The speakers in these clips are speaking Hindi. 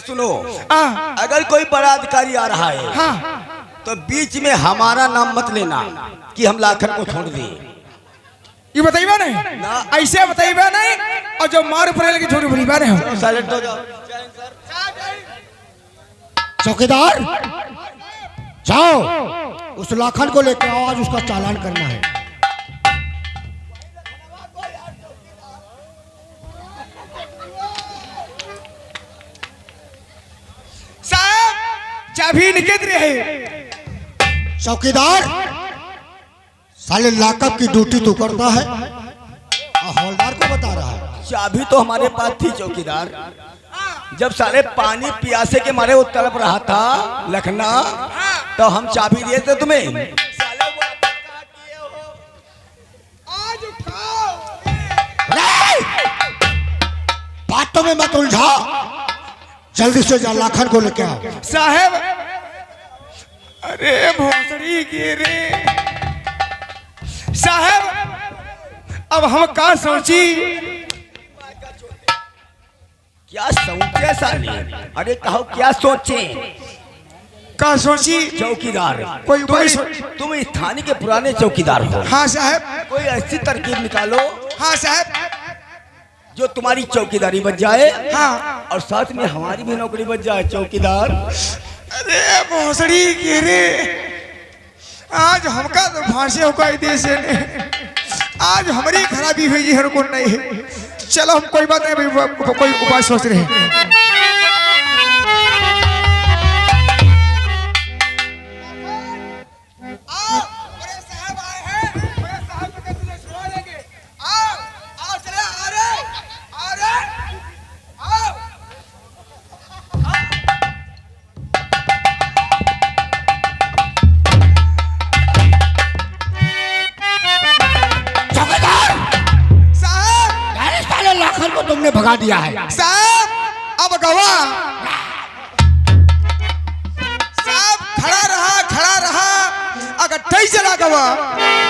सुनो, अगर कोई बड़ा अधिकारी आ रहा है तो बीच में हमारा नाम मत लेना कि हम लाखन को छोड़ दिए। ये बताइए नहीं ना, ऐसे बताइए नहीं। और जो मार पड़े लगे छोड़ बोली बारे हो साइलेंट हो जाओ। चौकीदार जाओ, उस लाखन को लेकर आओ, आज उसका चालान करना है। साहब चाबी निकल रही है। चौकीदार साले लाकअप की ड्यूटी तो करता है और हवलदार को बता रहा है। चाबी तो हमारे पास थी चौकीदार, जब सारे पानी पियासे के मारे वो तड़प रहा था लखना, तो हम चाबी दिए थे तुम्हें। बातों में मत उलझा, जल्दी से जा लाखन को लेके आओ। साहब अरे भोसड़ी गिरे साहब, अब हम का सोची? क्या सोचे साली? अरे कहो क्या सोचे? का सोची? चौकीदार कोई तुम इस थाने के पुराने चौकीदार हो। हाँ साहब। कोई ऐसी तरकीब निकालो हाँ साहब, जो तुम्हारी चौकीदारी बच जाए, हाँ, और साथ में हमारी भी नौकरी बच जाए चौकीदार। अरे भोसड़ी गिरे, आज हमका तो फांसी होगा देश ने, आज हमारी खराबी हुई हर को नहीं है। चलो हम कोई बात नहीं, कोई उपाय सोच रहे हैं। को तुमने भगा दिया है साहब। अब गवा साहब खड़ा रहा, अगर ठई चला गवा।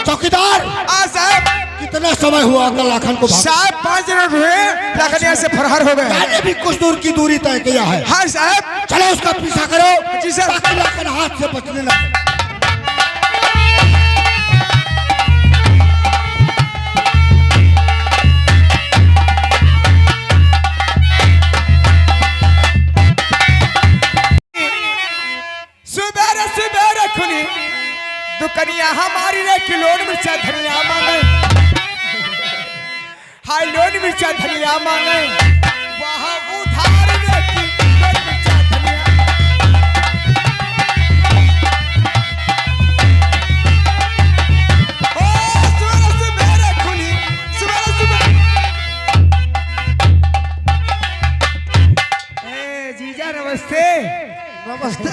चौकीदार साहब कितना समय हुआ अगर लाखन को? साहब 5 मिनट हुए, लाखन यहाँ से फरार हो गए। मैंने भी कुछ दूर की दूरी तय किया है। हाँ साहब। चलो उसका पीछा करो। जी सर। ताकि लाखन हाथ से बचने लगे। सुबेरे खुली दुकनिया हमारी रे कि लोन मिर्चा धनिया मांगे, हाय लोन मिर्चा धनिया मांगे, वहाँ उधार रे कि लोन मिर्चा धनिया। ओ सुबेरे खुली, सुबेरे ए जीजा नमस्ते। नमस्ते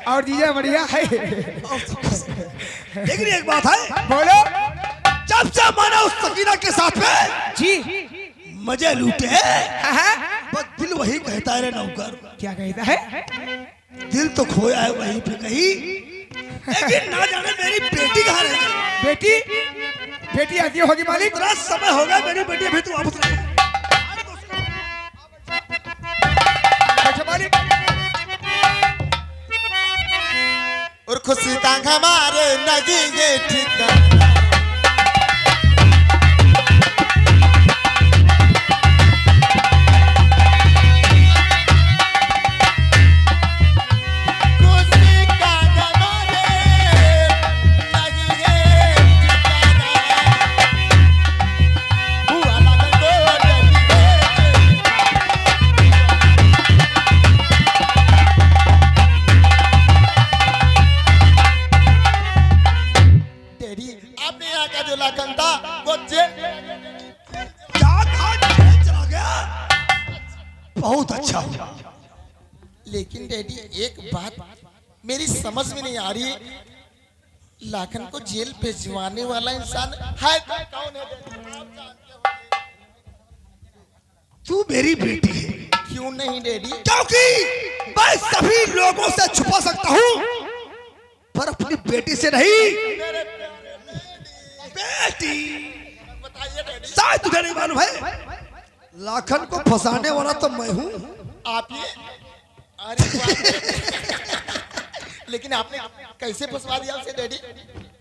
और जीजा बढ़िया है। लेकिन एक बात है, बोलो। जब से मैंने उस सकीना के साथ में जी मजे लूटे, बस दिल वही कहता है रे नौकर। क्या कहता है? दिल तो खोया है वहीं पे कहीं, लेकिन ना जाने मेरी बेटी कहाँ रह गई। बेटी आती होगी मालिक। इतना समय हो गया, मेरी बेटी अभी तो वापस नहीं। मालिक और खुशी तांग हमारे नगीगे ठिकाना। बहुत अच्छा हुआ, लेकिन डैडी एक बात मेरी समझ में नहीं आ रही, लाखन को जेल भिजवाने वाला इंसान है कौन है? तू मेरी बेटी है। क्यों नहीं डैडी? क्योंकि मैं सभी लोगों से छुपा सकता हूँ, पर अपनी बेटी से नहीं। बेटी शायद तुझे नहीं मालूम है, लाखन को फंसाने वाला तो मैं हूँ, आप ये अरे लेकिन आपने कैसे फंसवा दिया उसे डैडी?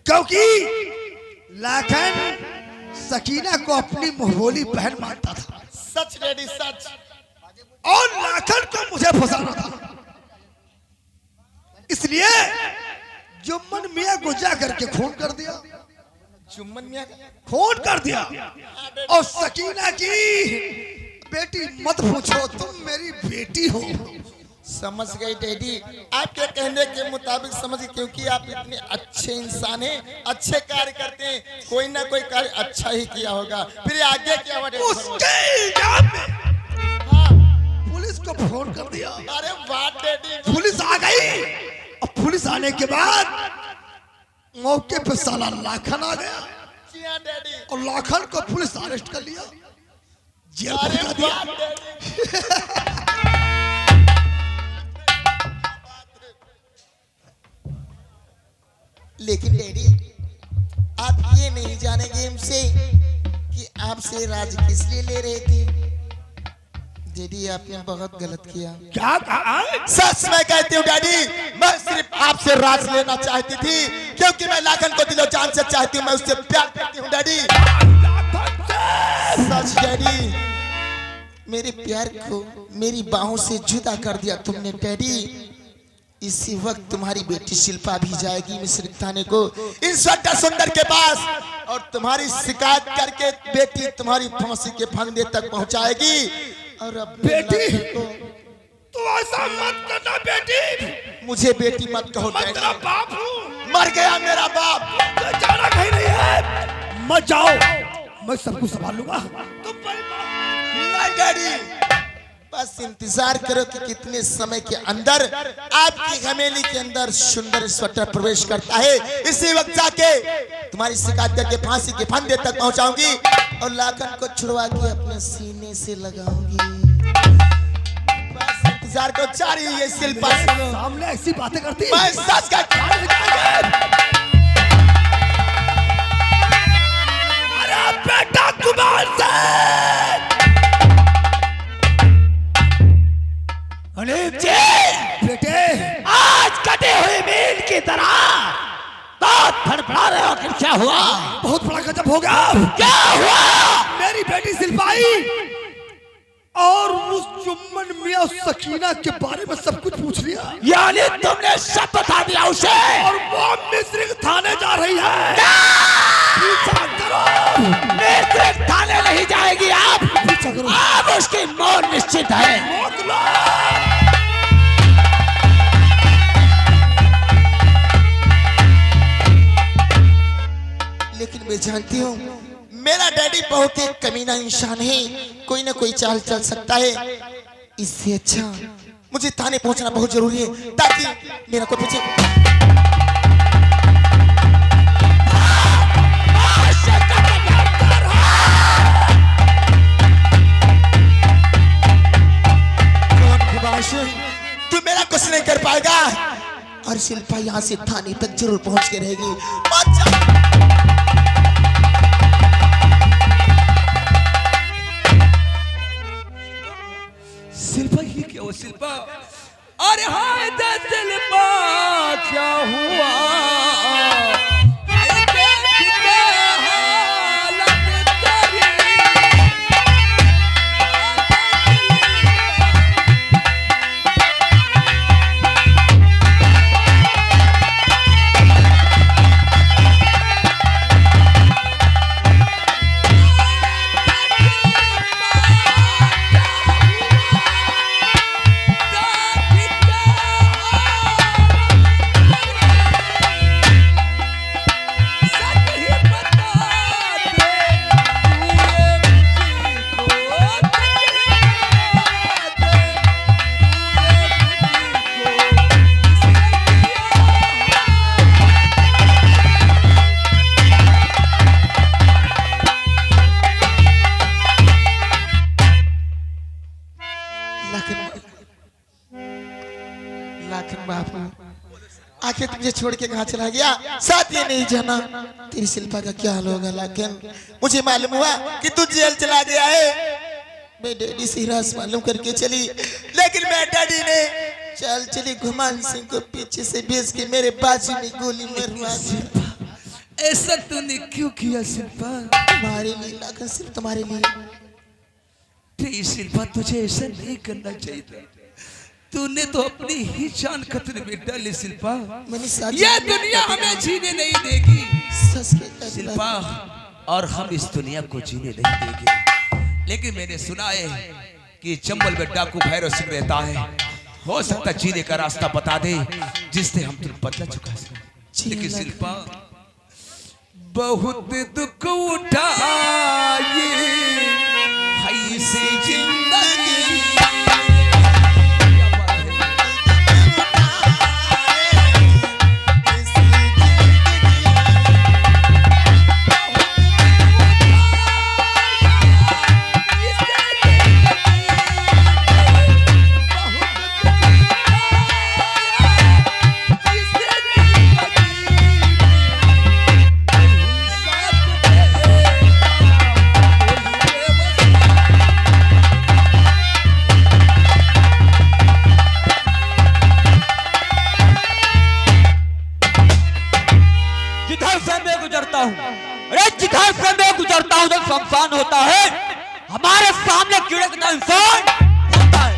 क्योंकि लाखन सकीना को अपनी मुहबोली बहन मानता था सच डैडी सच। और लाखन को मुझे फंसाना था, इसलिए जुम्मन मियां को जा करके खून कर दिया। जुम्मन मियां खून कर दिया। और सकीना की बेटी मत पूछो, तुम मेरी बेटी हो। समझ गए डैडी, आपके कहने के मुताबिक समझ गए, क्योंकि आप इतने अच्छे इंसान हैं, अच्छे कार्य करते हैं, कोई ना कोई कार्य अच्छा ही किया होगा। फिर आगे क्या हुआ डैडी? उसके इल्जाम में पुलिस को फोन कर दिया। अरे वाह डैडी, पुलिस आ गई। और पुलिस आने के बाद मौके पे साला लाखन आ गया। जी हाँ डैडी। और लाखन को पुलिस अरेस्ट कर लिया, जेल अरे पहुंचा दिया। वाह डैडी। लेकिन डैडी आप ये नहीं जानेंगे हमसे कि आपसे राज किस लिए ले रहे थे। डैडी आपने बहुत गलत किया। क्या कहा? सच मैं कहती हूँ डैडी, मैं सिर्फ आपसे राज लेना चाहती थी, क्योंकि मैं लाखन को दिलो जान से चाहती हूँ, मैं उससे प्यार करती हूँ डैडी। सच डैडी, मेरे प्यार को मेरी बाहों से जुदा कर दिया तुमने डैडी। इसी वक्त तुम्हारी बेटी शिल्पा भी जाएगी मिस्र थाने को इंस्पेक्टर सुंदर के पास, और तुम्हारी शिकायत करके बेटी तुम्हारी फांसी के फंदे तक पहुंचाएगी। और अब बेटी को तू ऐसा मत करना बेटी। मुझे बेटी मत कहो मैं डैडी, तेरा बाप हूँ। मर गया मेरा बाप। जाना कहीं नहीं है, मत जाओ, मैं सब कुछ संभाल लूंगा। तुम नहीं डैडी, बस इंतजार करो कि कितने समय के अंदर आपकी हवेली के अंदर सुंदर स्वेटर प्रवेश करता है। इसी वक्त जाके तुम्हारी शिकायत करके फांसी के फंदे तक पहुंचाऊंगी और लाखन को छुड़वा के अपने सीने से लगाऊंगी। बस इंतजार करो। चारी ये शिल्पा सामने ऐसी बातें करती है। मैं सच का अरे बेटा कुमार से बेटे, आज कटे हुए मील की तरह दांत फड़फड़ा रहे हो। क्या हुआ? बहुत बड़ा गजब हो गया। क्या हुआ? मेरी बेटी शिल्पाई और उस जुम्मन मियां सकीना के बारे में सब कुछ पूछ लिया। यानी तुमने सब बता दिया उसे? और वो मिस्र थाने जा रही है। पीछा करो। मिस्र थाने नहीं जाएगी। आप पीछा करो। अब उसकी मौत निश्चित है। मौत लो। लेकिन मैं जानती हूँ मेरा डैडी बहुत ही कमीना इंसान है, कोई ना कोई चाल चल सकता है। इससे अच्छा मुझे थाने पहुंचना बहुत जरूरी है, ताकि मेरा कोई पूछे। तू मेरा कुछ नहीं कर पाएगा, और शिल्पा यहाँ से थाने तक जरूर पहुंच के रहेगी। शिल्पा ये क्या हुआ शिल्पा? अरे हाय शिल्पा क्या हुआ? आखिर तुझे छोड़ के कहाँ चला गया? साथ ये नहीं जाना तेरी शिल्पा का क्या हाल होगा। लेकिन मुझे मालूम हुआ कि तू जेल चला गया है। मैं डैडी से राज मालूम करके चली, लेकिन मैं डैडी ने चल चली घुमान सिंह को पीछे से भेज के मेरे बाजू में गोली मरवा दी। ऐसा तूने क्यों किया शिल्पा? तुम्हारे लिए लाखन, सिर्फ तुम्हारे लिए। नहीं शिल्पा, तुझे ऐसा नहीं करना चाहिए था। तूने तो अपनी ही जान खतरे में डाली शिल्पा। मैंने सच ये दुनिया हमें जीने नहीं देगी सच के शिल्पा, और हम इस दुनिया को जीने नहीं देंगे। लेकिन मैंने सुना है कि चंबल में डाकू भैरव सिंह रहता है, हो सकता जीने का रास्ता बता दे जिससे हम तुम बदला चुका है। लेकिन शिल्पा, बहुत दुख उठाए हाय से जिंदगी, शमशान होता है, हमारे सामने कीड़े का इंसान होता है।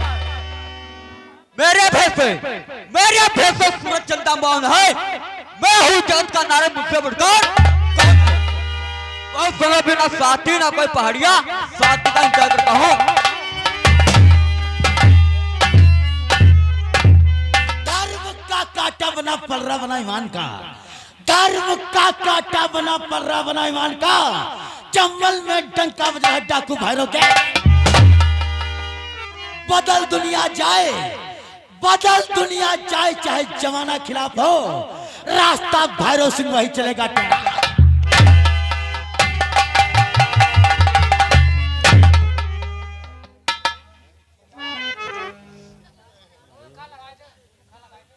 मेरे भैंसे सूरज चंदा मौन है, मैं हूँ जगत का नारे मुझसे बढ़कर। बहुत समय बिना साथी ना कोई पहाड़िया, साथी का इंतजार करता हूँ। धर्म का काटा बना पलरा बना ईमान का, धर्म का काटा बना पलरा बना ईमान का। चंबल में डंका बज रहा है डाकू भैरव के। बदल दुनिया जाए, बदल दुनिया जाए, चाहे जमाना खिलाफ हो, रास्ता भैरव सिंह वही चलेगा।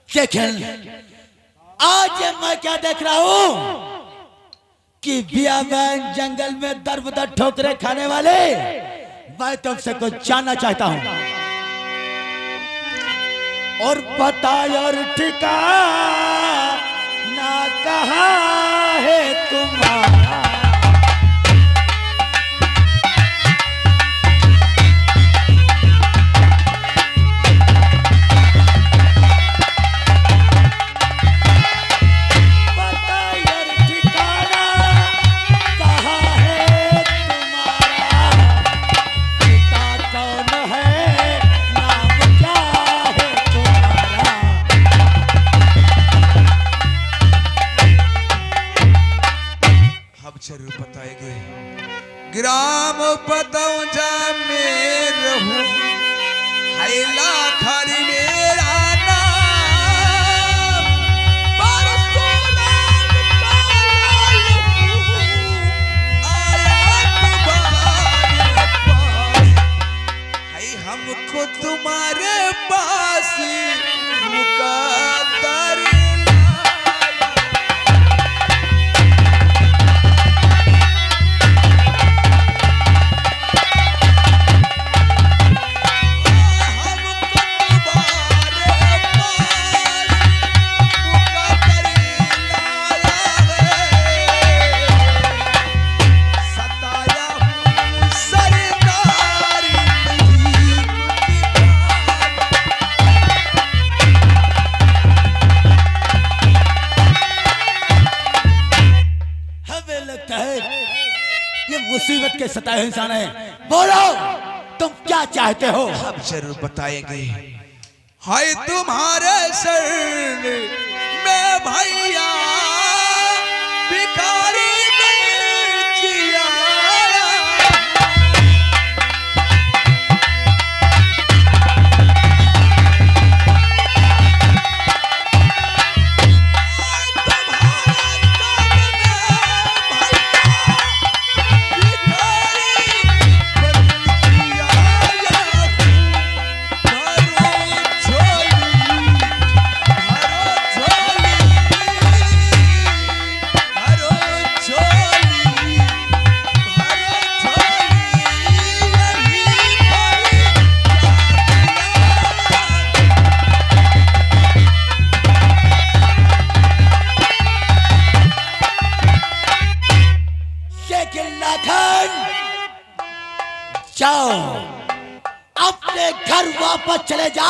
लेकिन आज मैं क्या देख रहा हूं कि बियाबान जंगल में दर बदर ठोकरे खाने वाले, मैं तुमसे कुछ जानना चाहता हूं। और बताए और ठिकाना कहाँ है तुम्हारा? जरूर बताएंगे। ग्राम पतौजा में रहूं, हैला खाली मेरा नाम, परसों नाम काला लहू, आया तुम्हारे पास, है हमको तुम्हारे पास मुकद्दर। मुसीबत के सताए इंसान है। बोलो तुम क्या चाहते हो? हम जरूर बताएंगे। हाय तुम्हारे शरण में भैया भिखारी बन जिया, हरो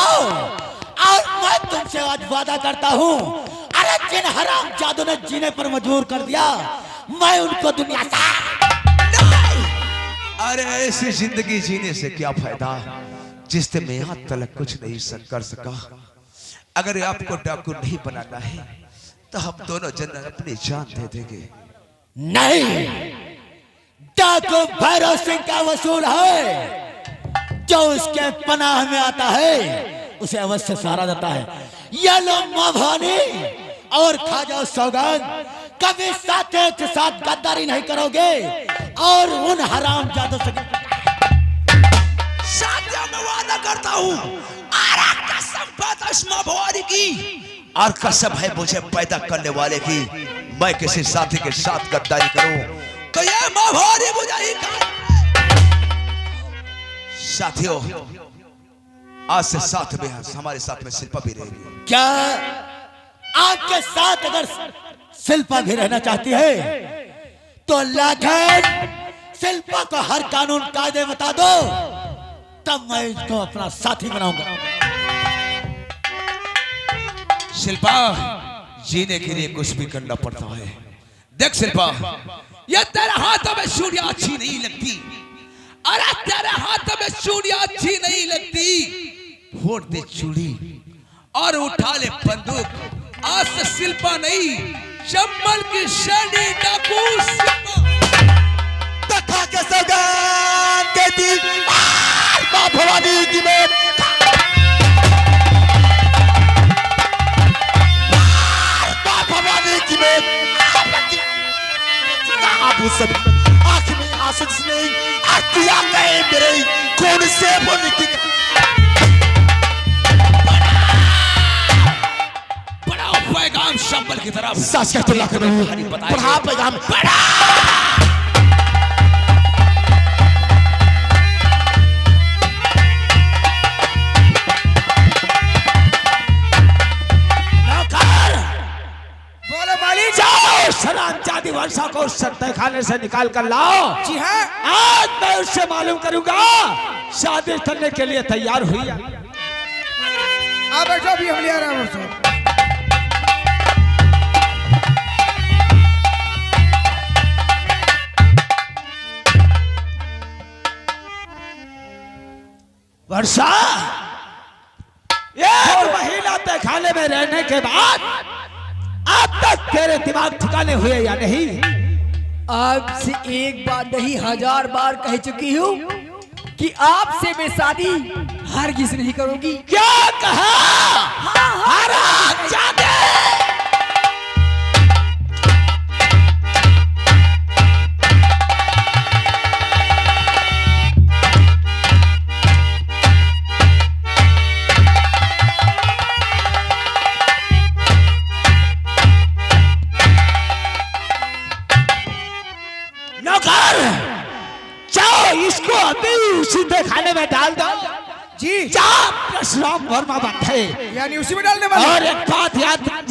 जाओ और मैं तुमसे आज वादा करता हूँ, अरे जिन हराम जादू ने जीने पर मजबूर कर दिया, मैं उनको दुनिया से अरे ऐसी जिंदगी जीने से क्या फायदा जिससे मैं यहाँ तक कुछ नहीं कर सका। अगर आपको डाकू नहीं बनाना है तो हम दोनों जन अपनी जान दे देंगे। नहीं, डाकू भैरव सिंह का वसूल है, जो उसके पनाह में आता है उसे अवश्य सहारा देता है। ये लो माँ भवानी और खा जाओ सौगंध, कभी साथ के साथ गद्दारी नहीं करोगे और उन हराम जादू से शादियों में वादा करता हूँ माँ भवानी की और कसम है मुझे पैदा करने वाले की, मैं किसी साथी के साथ गद्दारी करूं तो ये माँ भवानी मुझे ही साथियों आज से साथ में हमारे साथ में शिल्पा भी रहेगी। क्या आपके साथ अगर शिल्पा भी रहना चाहती है तो लाखन शिल्पा को हर कानून कायदे बता दो, तब मैं इसको अपना साथी बनाऊंगा। शिल्पा जीने के लिए कुछ भी करना पड़ता है। देख शिल्पा, ये तेरे हाथों में चूड़ियां अच्छी नहीं लगती, अरे तेरे हाथों में चूड़ियां अच्छी नहीं लगती, फोड़ दे चूड़ी और उठा ले बंदूक। आज से शिल्पा नहीं, चंबल की शैली डाकू तथा के सौगान देती माँ भवानी की मैं सब आंख में आंसू नहीं आखियां गए मेरे कौन से बोलने की बड़ा पैगाम शंबल की तरफ सच कहते हैं, बड़ा पैगाम बड़ा शराबजादी वर्षा को सत्ते खाने से निकाल कर लाओ। जी हाँ, आज मैं उससे मालूम करूंगा शादी करने के लिए तैयार हुई है। आप बैठो, अभी हम ले आ रहे हैं। वर्षा, एक महीना तक खाने में रहने के बाद अब तक तेरे दिमाग ठिकाने हुए या नहीं? आपसे एक बार नहीं 1000 बार कह चुकी हूँ कि आपसे मैं शादी हरगिज नहीं करूंगी। क्या कहा? हरामजादे! इसको अभी सीधे खाने में डाल दो। जी, परशुराम वर्मा बैठे, यानी उसी में डालने वाले। और एक बात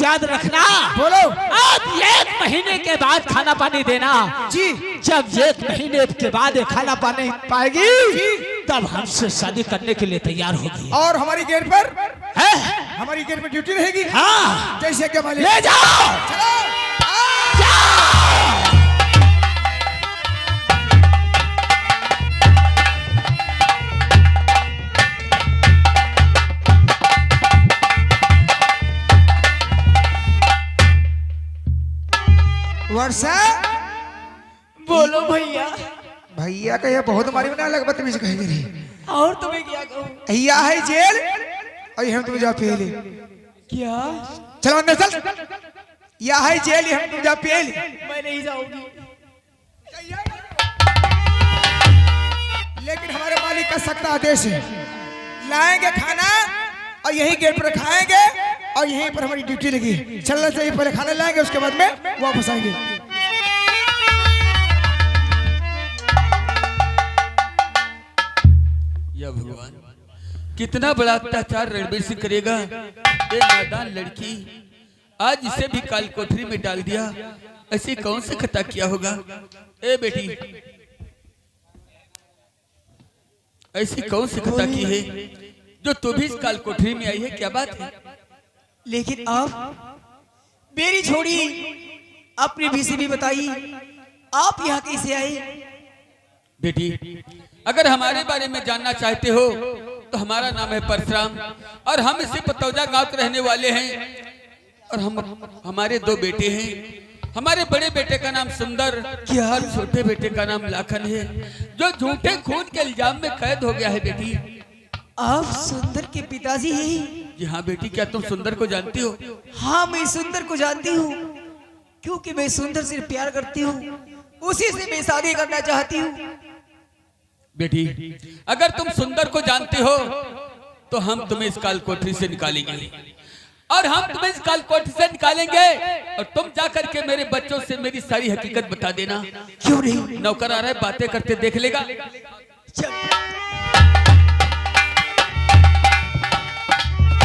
याद रखना, बोलो। अब 1 महीने के बाद खाना पानी देना। जी, जब 1 महीने के बाद ये खाना पानी पाएगी तब हमसे शादी करने के लिए तैयार होगी। और हमारी गेट पर है? हमारी गेट पर ड्यूटी रहेगी। हाँ, जैसे क्या मालिक। ले जाओ, चलो। वर्षा, बोलो भैया। भैया का यह बहुत मारी बना लग बदतमीज कह दे रही। और तुम्हें क्या कहूँ? यह है जेल और हम तुम्हें जा पहले। क्या? चलो अंदर चल। यह है जेल, हम तुम जा पहले। मैं नहीं जाऊंगी। लेकिन हमारे मालिक का सख्त आदेश है, लाएंगे खाना और यही गेट पर खाएंगे और यहीं पर हमारी ड्यूटी लगी। चलना चाहिए, पहले खाना लाएंगे उसके बाद में वापस आएंगे। या भगवान, कितना बड़ा अत्याचार रणबीर सिंह करेगा। ये नादान लड़की, आज इसे भी काल कोठरी में डाल दिया। ऐसी कौन सा खता किया होगा? ए बेटी, ऐसी कौन सी खता की है जो तू भी इस काल कोठरी में आई है, क्या बात है? लेकिन आप मेरी छोड़ी अपनी बीसी भी बताइए, आप यहाँ कैसे आए? बेटी, अगर हमारे बारे में जानना चाहते हो तो हमारा नाम है परशुराम और हम इसी पतौजा गांव के रहने वाले हैं। और हमारे 2 बेटे हैं। हमारे बड़े बेटे का नाम सुंदर और छोटे बेटे का नाम लाखन है, जो झूठे खून के इल्जाम में कैद हो गया है। बेटी, आप सुंदर के पिताजी हैं? जी हाँ बेटी, क्या तुम सुंदर को जानती हो? हाँ, मैं सुंदर को जानती हूँ, क्योंकि मैं सुंदर से प्यार करती हूँ, उसी से मैं शादी करना चाहती हूँ। बेटी, अगर तुम सुंदर को जानते हो तो हम तुम्हें इस काल कोठरी से निकालेंगे और हम तुम्हें इस काल कोठरी से निकालेंगे और तुम जाकर के मेरे बच्चों से मेरी सारी हकीकत बता देना। क्यों नहीं? नौकर आ रहा है, बातें करते देख लेगा।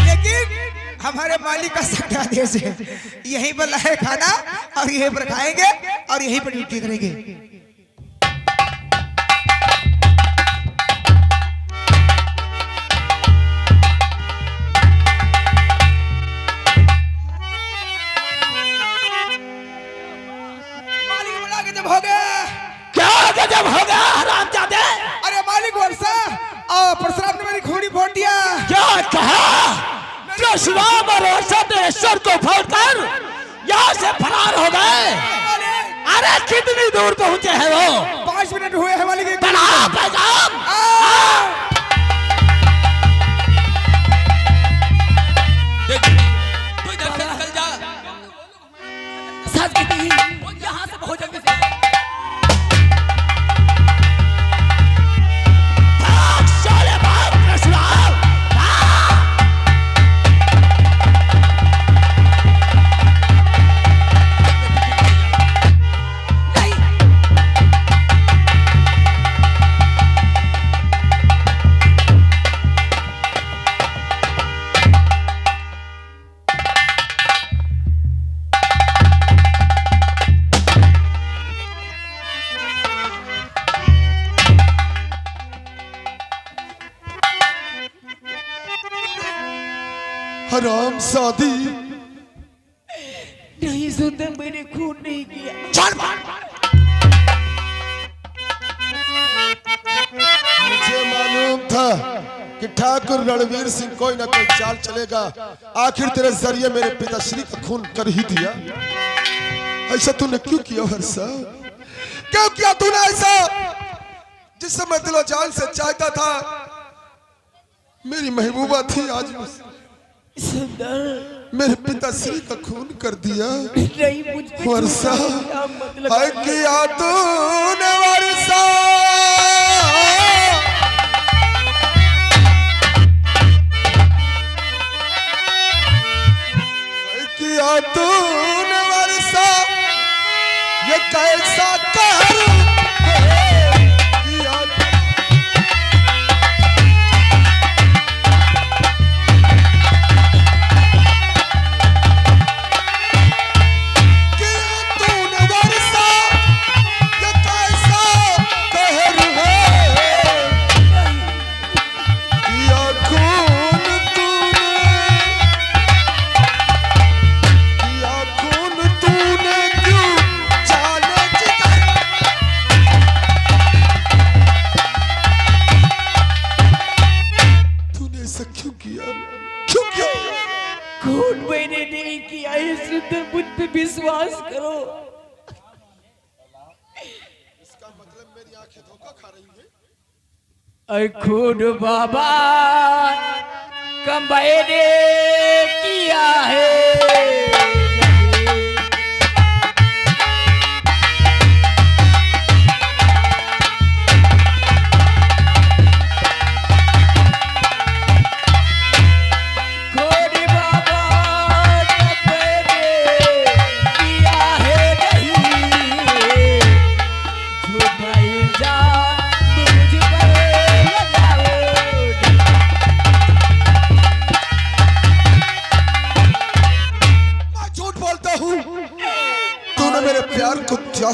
लेकिन हमारे मालिक का सख्त आदेश है, यहीं पर लाए खाना और यहीं पर खाएंगे और यहीं पर ड्यूटी करेंगे। गजब हो गया हरामजादे! अरे मालिक वर्षा, परशुराम ने मेरी खूनी फोड़ दिया। क्या कहा? परशुराम और वर्षा ईश्वर को फोड़कर यहाँ से फरार हो गए। अरे कितनी दूर पहुंचे हैं वो? 5 मिनट हुए हैं मालिक। बड़ा पैगाम। तू इधर से निकल जा। सच कहती है, वो यहाँ से बहुत जल्दी से हराम सादी। नहीं सुंदर, मैंने खून नहीं किया। मुझे मालूम था कि ठाकुर रणवीर सिंह कोई ना कोई चाल चलेगा। आखिर तेरे जरिए मेरे पिताश्री का खून कर ही दिया। ऐसा तूने क्यों किया वर्षा? क्यों किया तूने ऐसा? जिस समय दिलो जान से चाहता था, मेरी महबूबा थी, आज सुंदर मेरे पिताश्री का खून कर दिया। नहीं, मुझ पे वर्षा, मतलब है किया तूने वर्षा। है किया तूने वर्षा, ये कैसा कहर किया। खून मैंने नहीं किया है सुंदर, मुझ पे विश्वास करो। इसका मतलब मेरी आंखें धोखा खा रही है। अरे खून बाबा कम मैंने किया है।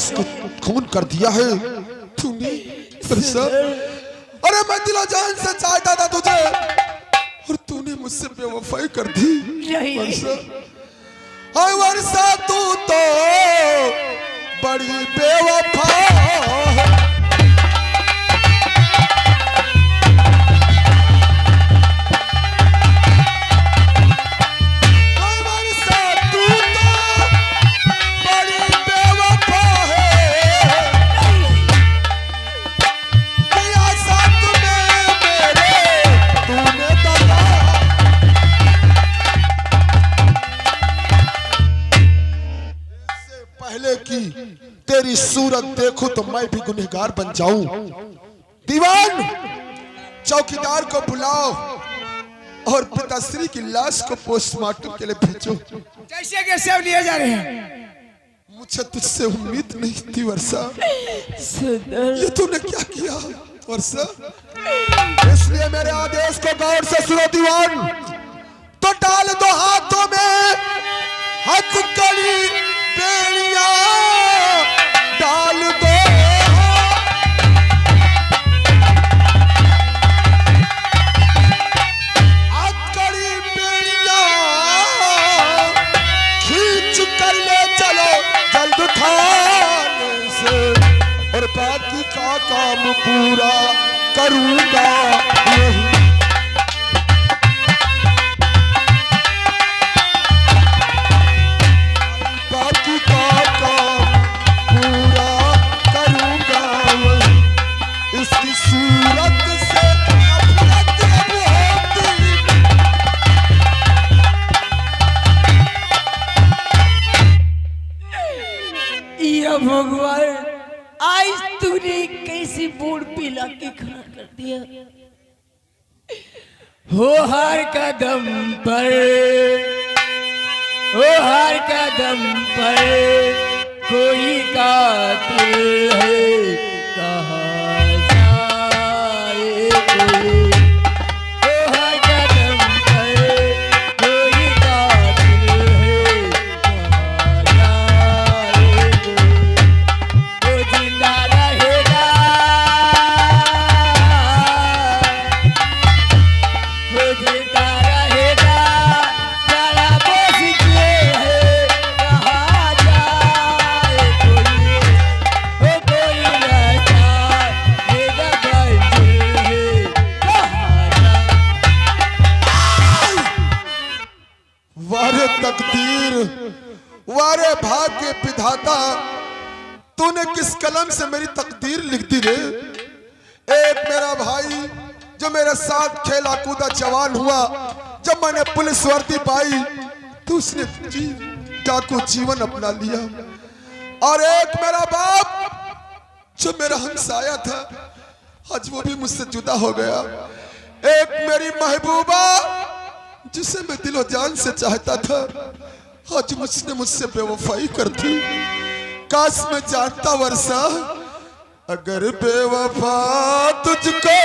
को खून कर दिया है तूने। अरे मैं दिलो जान से चाहता था तुझे, और तूने मुझसे बेवफाई कर दी। नहीं। वर्षा, हाय वर्षा तू तो बड़ी बेवफा है। पहले की तेरी सूरत देखूं तो मैं भी गुनहगार बन जाऊं। दीवान, चौकीदार को बुलाओ और पिताश्री की लाश को पोस्टमार्टम के लिए भेजो। जैसे कि सब लिए जा रहे हैं। मुझे तुझसे उम्मीद नहीं थी वर्षा, ये तूने क्या किया वर्षा? इसलिए मेरे आदेश को गौर से सुनो दीवान। तो डाल दो हाथों में हथकड़ी बेड़ियां, डाल दो हथकड़ी बेड़ियां, खींच कर ले चलो जल्द थाने से, और बाकी का काम पूरा करूंगा यही। बाकी का काम पूरा करूंगा यही। इसकी सूरत से नफरत अब होती। या भगवान, आज तूने कैसी बूढ़ पिला के खड़ा कर दिया। हो हर कदम पर, हो हर कदम पर कोई कातिल है, कहाँ जाए कोई। हो हर कदम पर कोई कातिल है, कहाँ जाए कोई। वो जिंदा रहेगा, वो जिंदा रहेगा, बड़ा मुश्किल है, कहाँ जाए कोई। वो कोई न जाएगा मंजिल है, कहाँ जाए। वारे तकदीर, वारे भाग्य विधाता, तूने किस कलम से मेरी तकदीर लिख दी रे। एक मेरा भाई जो मेरे साथ खेला कूदा जवान हुआ, जब मैंने पुलिस वर्दी पाई तो उसने डाकू जीवन अपना लिया। और एक मेरा बाप जो मेरा हमसाया था, आज वो भी मुझसे जुदा हो गया। एक मेरी महबूबा जिसे मैं दिलो जान से चाहता था, आज उसने मुझसे बेवफाई कर दी। काश मैं जानता वर्षा, अगर बेवफा तुझको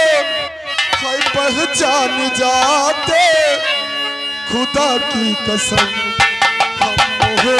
कोई पहचान जाते, खुदा की कसम हम हो